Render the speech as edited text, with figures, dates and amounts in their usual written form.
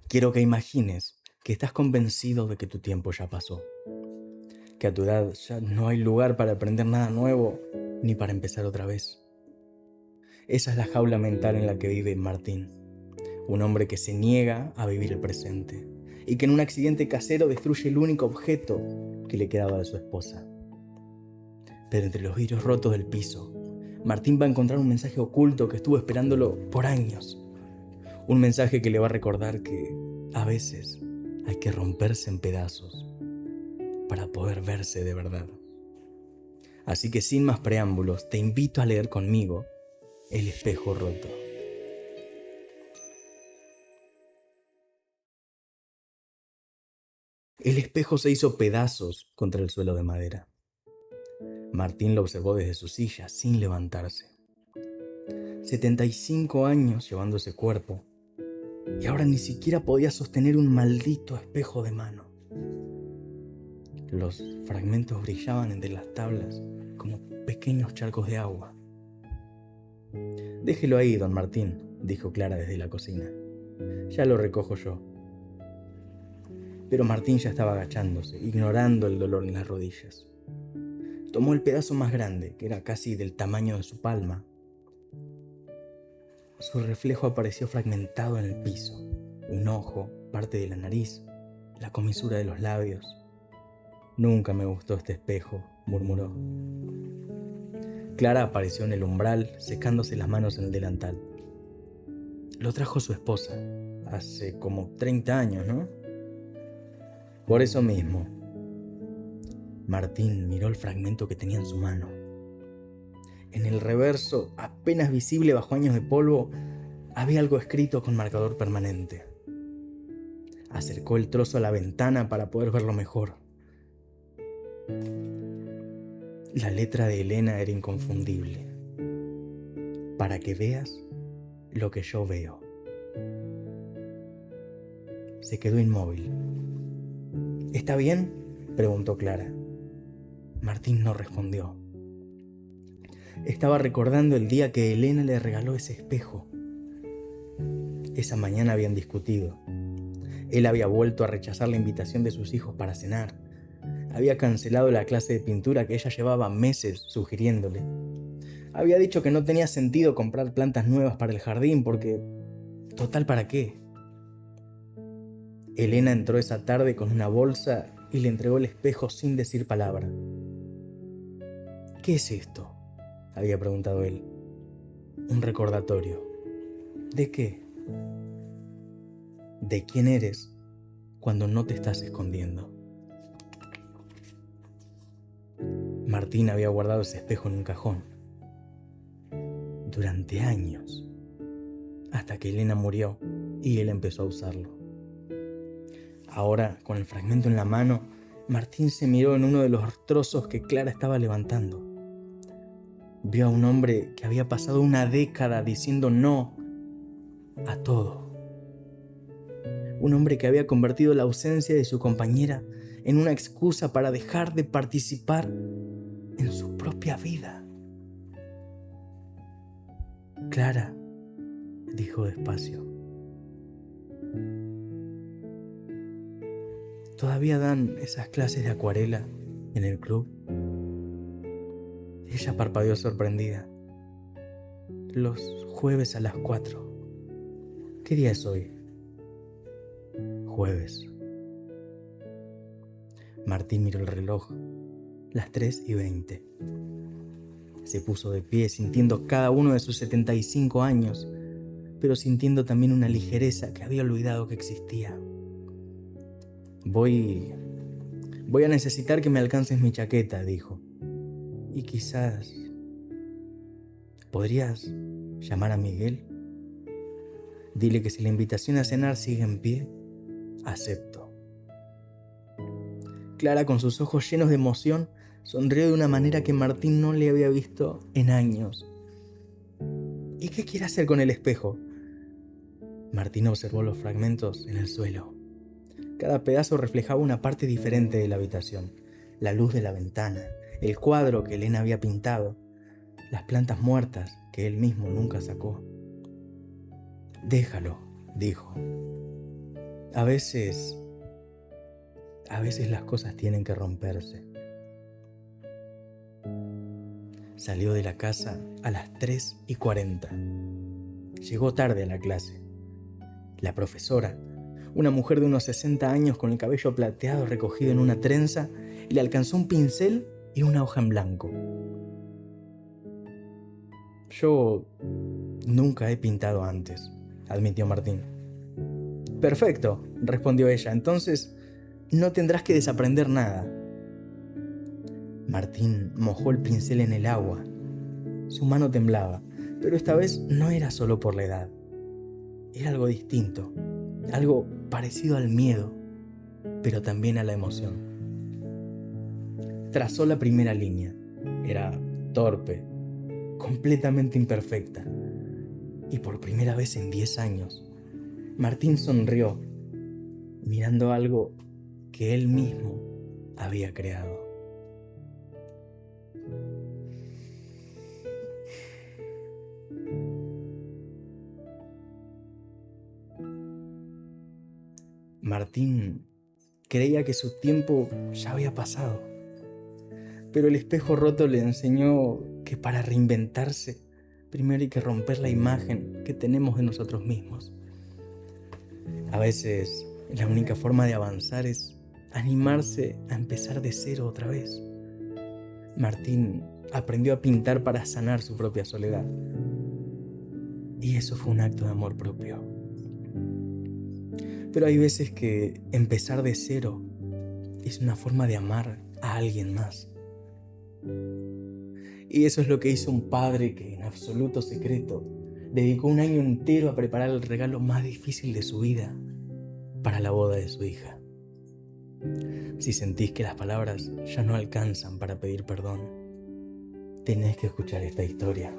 Quiero que imagines que estás convencido de que tu tiempo ya pasó, que a tu edad ya no hay lugar para aprender nada nuevo ni para empezar otra vez. Esa es la jaula mental en la que vive Martín, un hombre que se niega a vivir el presente y que en un accidente casero destruye el único objeto que le quedaba de su esposa. Pero entre los vidrios rotos del piso, Martín va a encontrar un mensaje oculto que estuvo esperándolo por años. Un mensaje que le va a recordar que a veces hay que romperse en pedazos para poder verse de verdad. Así que sin más preámbulos, te invito a leer conmigo El espejo roto. El espejo se hizo pedazos contra el suelo de madera. Martín lo observó desde su silla sin levantarse. 75 años llevando ese cuerpo y ahora ni siquiera podía sostener un maldito espejo de mano. Los fragmentos brillaban entre las tablas como pequeños charcos de agua. Déjelo ahí, don Martín, dijo Clara desde la cocina. Ya lo recojo yo. Pero Martín ya estaba agachándose, ignorando el dolor en las rodillas. Tomó el pedazo más grande, que era casi del tamaño de su palma. Su reflejo apareció fragmentado en el piso. Un ojo, parte de la nariz, la comisura de los labios. Nunca me gustó este espejo, murmuró. Clara apareció en el umbral, secándose las manos en el delantal. Lo trajo su esposa, hace como 30 años, ¿no? Por eso mismo. Martín miró el fragmento que tenía en su mano. En el reverso, apenas visible bajo años de polvo, había algo escrito con marcador permanente. Acercó el trozo a la ventana para poder verlo mejor. La letra de Elena era inconfundible. Para que veas lo que yo veo. Se quedó inmóvil. ¿Está bien?, preguntó Clara. Martín no respondió. Estaba recordando el día que Elena le regaló ese espejo. Esa mañana habían discutido. Él había vuelto a rechazar la invitación de sus hijos para cenar. Había cancelado la clase de pintura que ella llevaba meses sugiriéndole. Había dicho que no tenía sentido comprar plantas nuevas para el jardín porque... ¿Total para qué? Elena entró esa tarde con una bolsa y le entregó el espejo sin decir palabra. ¿Qué es esto?, había preguntado él. Un recordatorio. ¿De qué? De quién eres cuando no te estás escondiendo. Martín había guardado ese espejo en un cajón. Durante años. Hasta que Elena murió y él empezó a usarlo. Ahora, con el fragmento en la mano, Martín se miró en uno de los trozos que Clara estaba levantando. Vio a un hombre que había pasado una década diciendo no a todo. Un hombre que había convertido la ausencia de su compañera en una excusa para dejar de participar en su propia vida. Clara, dijo despacio. ¿Todavía dan esas clases de acuarela en el club? Ella parpadeó sorprendida. Los jueves a las 4. ¿Qué día es hoy? Jueves. Martín miró el reloj. Las 3:20. Se puso de pie sintiendo cada uno de sus 75 años, pero sintiendo también una ligereza que había olvidado que existía. Voy a necesitar que me alcances mi chaqueta, dijo. Y quizás... ¿Podrías llamar a Miguel? Dile que si la invitación a cenar sigue en pie, acepto. Clara, con sus ojos llenos de emoción, sonrió de una manera que Martín no le había visto en años. ¿Y qué quiere hacer con el espejo? Martín observó los fragmentos en el suelo. Cada pedazo reflejaba una parte diferente de la habitación. La luz de la ventana, el cuadro que Elena había pintado, las plantas muertas que él mismo nunca sacó. Déjalo, dijo. A veces las cosas tienen que romperse. Salió de la casa a las 3:40. Llegó tarde a la clase. La profesora, una mujer de unos 60 años con el cabello plateado recogido en una trenza, le alcanzó un pincel y una hoja en blanco. Yo nunca he pintado antes, admitió Martín. Perfecto, respondió ella, entonces no tendrás que desaprender nada. Martín mojó el pincel en el agua. Su mano temblaba, pero esta vez no era solo por la edad. Era algo distinto, algo parecido al miedo, pero también a la emoción. Trazó la primera línea. Era torpe, completamente imperfecta. Y por primera vez en 10 años, Martín sonrió, mirando algo que él mismo había creado. Martín creía que su tiempo ya había pasado, pero el espejo roto le enseñó que para reinventarse, primero hay que romper la imagen que tenemos de nosotros mismos. A veces, la única forma de avanzar es animarse a empezar de cero otra vez. Martín aprendió a pintar para sanar su propia soledad. Y eso fue un acto de amor propio. Pero hay veces que empezar de cero es una forma de amar a alguien más. Y eso es lo que hizo un padre que, en absoluto secreto, dedicó un año entero a preparar el regalo más difícil de su vida para la boda de su hija. Si sentís que las palabras ya no alcanzan para pedir perdón, tenés que escuchar esta historia.